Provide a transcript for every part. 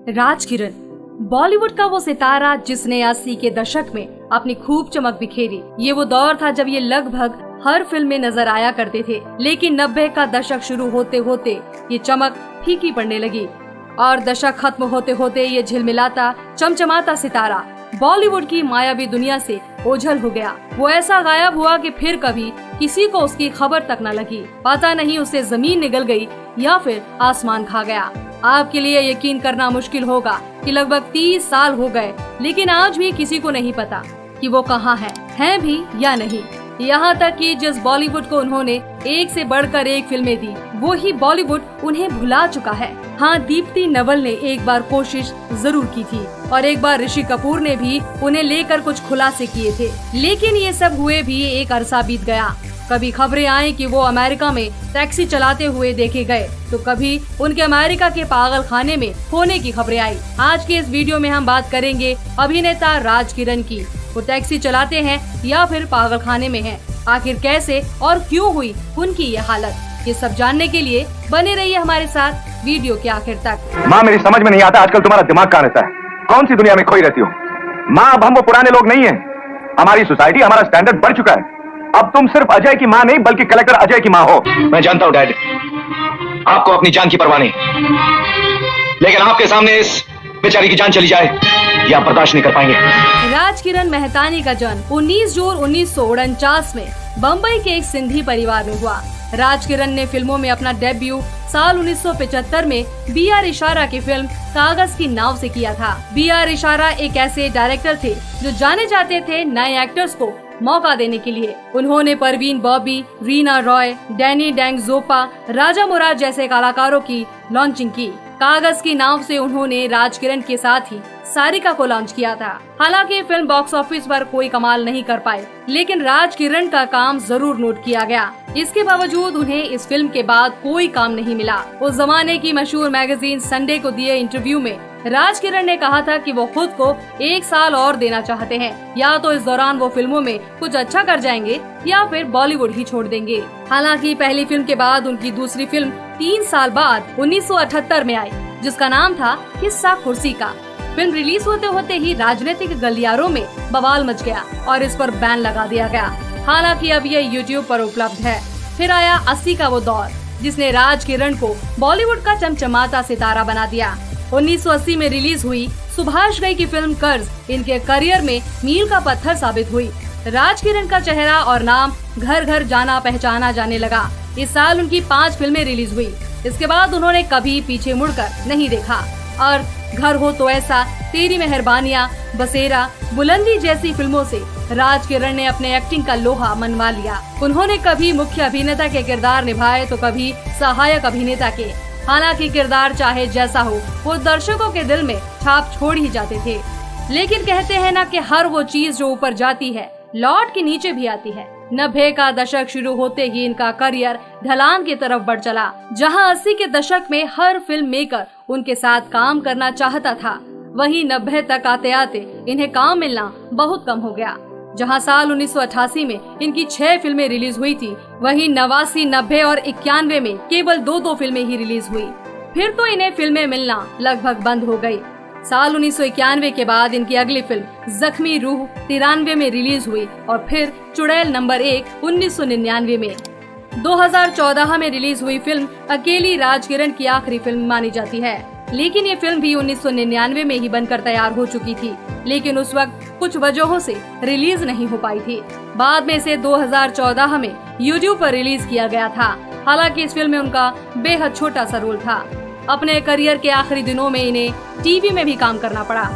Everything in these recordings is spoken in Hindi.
राजकिरण बॉलीवुड का वो सितारा जिसने 80 के दशक में अपनी खूब चमक बिखेरी। ये वो दौर था जब ये लगभग हर फिल्म में नजर आया करते थे, लेकिन 90 का दशक शुरू होते होते ये चमक फीकी पड़ने लगी और दशक खत्म होते होते ये झिलमिलाता चमचमाता सितारा बॉलीवुड की मायावी दुनिया से ओझल हो गया। वो ऐसा गायब हुआ कि फिर कभी किसी को उसकी खबर तक न लगी। पता नहीं उसे जमीन निगल गई या फिर आसमान खा गया। आपके लिए यकीन करना मुश्किल होगा कि लगभग 30 साल हो गए, लेकिन आज भी किसी को नहीं पता कि वो कहाँ है भी या नहीं। यहाँ तक कि जिस बॉलीवुड को उन्होंने एक से बढ़कर एक फिल्में दी, वो ही बॉलीवुड उन्हें भुला चुका है। हाँ, दीप्ति नवल ने एक बार कोशिश जरूर की थी और एक बार ऋषि कपूर ने भी उन्हें लेकर कुछ खुलासे किए थे, लेकिन ये सब हुए भी एक अरसा बीत गया। कभी खबरें आई कि वो अमेरिका में टैक्सी चलाते हुए देखे गए, तो कभी उनके अमेरिका के पागल खाने में होने की खबरें आई। आज के इस वीडियो में हम बात करेंगे अभिनेता राजकिरण की। वो टैक्सी चलाते हैं या फिर पागल खाने में हैं? आखिर कैसे और क्यों हुई उनकी ये हालत? ये सब जानने के लिए बने रहिए हमारे साथ वीडियो के आखिर तक। माँ, मेरी समझ में नहीं आता आजकल तुम्हारा दिमाग कहाँ रहता है? कौन सी दुनिया में खोई रहती हो? माँ, अब हम वो पुराने लोग नहीं हैं। हमारी सोसाइटी, हमारा स्टैंडर्ड बढ़ चुका है। अब तुम सिर्फ अजय की माँ नहीं बल्कि कलेक्टर अजय की माँ हो। मैं जानता हूँ डैड, आपको अपनी जान की परवाह नहीं, लेकिन आपके सामने इस बेचारी की जान चली जाए ये आप बर्दाश्त नहीं कर पाएंगे। राजकिरण मेहतानी का जन्म 19 जून 1949 में बम्बई के एक सिंधी परिवार में हुआ। राजकिरण ने फिल्मों में अपना डेब्यू साल 1975 में बी.आर. इशारा की फिल्म कागज की नाव से किया था। बी.आर. इशारा एक ऐसे डायरेक्टर थे जो जाने जाते थे नए एक्टर्स को मौका देने के लिए। उन्होंने परवीन बॉबी, रीना रॉय, डैनी डेंगजोपा, राजा मुराद जैसे कलाकारों की लॉन्चिंग की। कागज की नाव से उन्होंने राजकिरण के साथ ही सारिका को लॉन्च किया था। हालांकि फिल्म बॉक्स ऑफिस पर कोई कमाल नहीं कर पाई, लेकिन राजकिरण का काम जरूर नोट किया गया। इसके बावजूद उन्हें इस फिल्म के बाद कोई काम नहीं मिला। उस जमाने की मशहूर मैगजीन संडे को दिए इंटरव्यू में राजकिरण ने कहा था कि वो खुद को 1 साल और देना चाहते हैं। या तो इस दौरान वो फिल्मों में कुछ अच्छा कर जाएंगे या फिर बॉलीवुड ही छोड़ देंगे। हालांकि पहली फिल्म के बाद उनकी दूसरी फिल्म 3 साल बाद 1978 में आई, जिसका नाम था किस्सा कुर्सी का। फिल्म रिलीज होते होते ही राजनीतिक गलियारों में बवाल मच गया और इस पर बैन लगा दिया गया। हालांकि अब ये YouTube पर उपलब्ध है। फिर आया 80 का वो दौर जिसने राजकिरण को बॉलीवुड का चमचमाता सितारा बना दिया। 1980 में रिलीज हुई सुभाष घई की फिल्म कर्ज इनके करियर में मील का पत्थर साबित हुई। राजकिरण का चेहरा और नाम घर घर जाना पहचाना जाने लगा। इस साल उनकी 5 फिल्में रिलीज हुई। इसके बाद उन्होंने कभी पीछे मुड़कर नहीं देखा और घर हो तो ऐसा, तेरी मेहरबानियां, बसेरा, बुलंदी जैसी फिल्मों से राजकिरण ने अपने एक्टिंग का लोहा मनवा लिया। उन्होंने कभी मुख्य अभिनेता के किरदार निभाए तो कभी सहायक अभिनेता के। हालांकि किरदार चाहे जैसा हो, वो दर्शकों के दिल में छाप छोड़ ही जाते थे। लेकिन कहते हैं ना कि हर वो चीज जो ऊपर जाती है लौट के नीचे भी आती है। 90 का दशक शुरू होते ही इनका करियर ढलान की तरफ बढ़ चला। जहां 80 के दशक में हर फिल्म मेकर उनके साथ काम करना चाहता था, वहीं 90 तक आते आते इन्हें काम मिलना बहुत कम हो गया। जहां साल 1988 में इनकी 6 फिल्में रिलीज हुई थी, वहीं 89, 90 और 91 में केवल 2 फिल्में ही रिलीज हुई। फिर तो इन्हें फिल्में मिलना लगभग बंद हो गयी। साल 1991 के बाद इनकी अगली फिल्म जख्मी रूह 93 में रिलीज हुई और फिर चुड़ैल नंबर 1 1999 में। 2014 में रिलीज हुई फिल्म अकेली राजकिरण की आखिरी फिल्म मानी जाती है, लेकिन ये फिल्म भी 1999 में ही बनकर तैयार हो चुकी थी, लेकिन उस वक्त कुछ वजहों से रिलीज नहीं हो पाई थी। बाद में इसे 2014 में YouTube पर रिलीज किया गया था। हालांकि इस फिल्म में उनका बेहद छोटा सा रोल था। अपने करियर के आखिरी दिनों में इन्हें टीवी में भी काम करना पड़ा।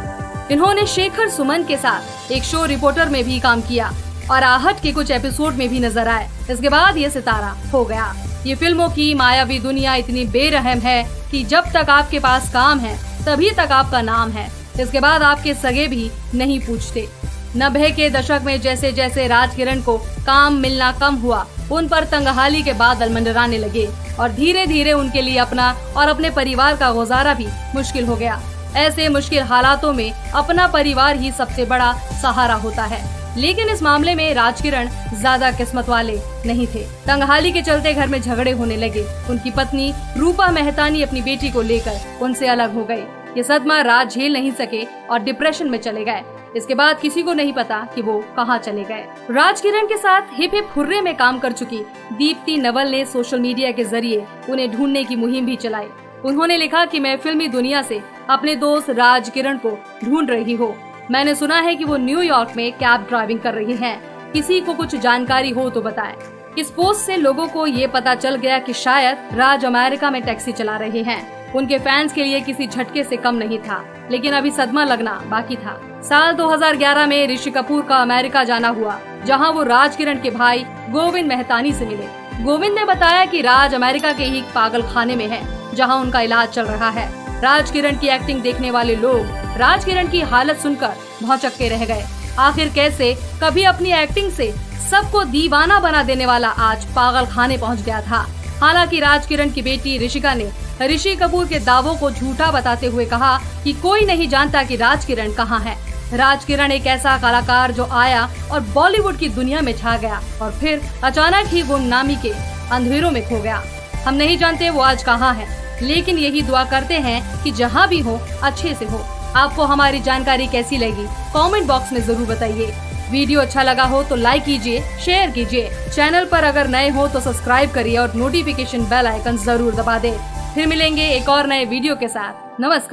इन्होंने शेखर सुमन के साथ एक शो रिपोर्टर में भी काम किया और आहट के कुछ एपिसोड में भी नजर आए। इसके बाद ये सितारा हो गया। ये फिल्मों की मायावी दुनिया इतनी बेरहम है कि जब तक आपके पास काम है तभी तक आपका नाम है। इसके बाद आपके सगे भी नहीं पूछते। 90 के दशक में जैसे जैसे राजकिरण को काम मिलना कम हुआ, उन पर तंगहाली के बादल मंडराने लगे और धीरे धीरे उनके लिए अपना और अपने परिवार का गुजारा भी मुश्किल हो गया। ऐसे मुश्किल हालातों में अपना परिवार ही सबसे बड़ा सहारा होता है, लेकिन इस मामले में राजकिरण ज्यादा किस्मत वाले नहीं थे। तंगहाली के चलते घर में झगड़े होने लगे। उनकी पत्नी रूपा मेहतानी अपनी बेटी को लेकर उनसे अलग हो गई। ये सदमा राज झेल नहीं सके और डिप्रेशन में चले गए। इसके बाद किसी को नहीं पता कि वो कहाँ चले गए। राज किरण के साथ हिप हिप हुर्रे में काम कर चुकी दीप्ति नवल ने सोशल मीडिया के जरिए उन्हें ढूंढने की मुहिम भी चलाई। उन्होंने लिखा कि मैं फिल्मी दुनिया से अपने दोस्त राज किरण को ढूंढ रही हूँ। मैंने सुना है कि वो न्यूयॉर्क में कैब ड्राइविंग कर रही हैं। किसी को कुछ जानकारी हो तो बताएं। इस पोस्ट से लोगों को ये पता चल गया कि शायद राज अमेरिका में टैक्सी चला रहे हैं। उनके फैंस के लिए किसी झटके से कम नहीं था, लेकिन अभी सदमा लगना बाकी था। साल 2011 में ऋषि कपूर का अमेरिका जाना हुआ, जहां वो राज किरण के भाई गोविंद मेहतानी से मिले। गोविंद ने बताया कि राज अमेरिका के ही पागल खाने में है, जहां उनका इलाज चल रहा है। राज किरण की एक्टिंग देखने वाले लोग राज किरण की हालत सुनकर भौचक्के रह गए। आखिर कैसे कभी अपनी एक्टिंग से सबको दीवाना बना देने वाला आज पागल खाने पहुंच गया था। हालांकि राज किरण की बेटी ऋषिका ने ऋषि कपूर के दावों को झूठा बताते हुए कहा कि कोई नहीं जानता कि राज किरण कहाँ है। राज किरण एक ऐसा कलाकार जो आया और बॉलीवुड की दुनिया में छा गया और फिर अचानक ही गुमनामी के अंधेरों में खो गया। हम नहीं जानते वो आज कहाँ है, लेकिन यही दुआ करते हैं कि जहाँ भी हो अच्छे से हो। आपको हमारी जानकारी कैसी लगी कमेंट बॉक्स में जरूर बताइए। वीडियो अच्छा लगा हो तो लाइक कीजिए, शेयर कीजिए। चैनल पर अगर नए हो तो सब्सक्राइब करिए और नोटिफिकेशन बेल आइकन जरूर दबा दें। फिर मिलेंगे एक और नए वीडियो के साथ। नमस्कार।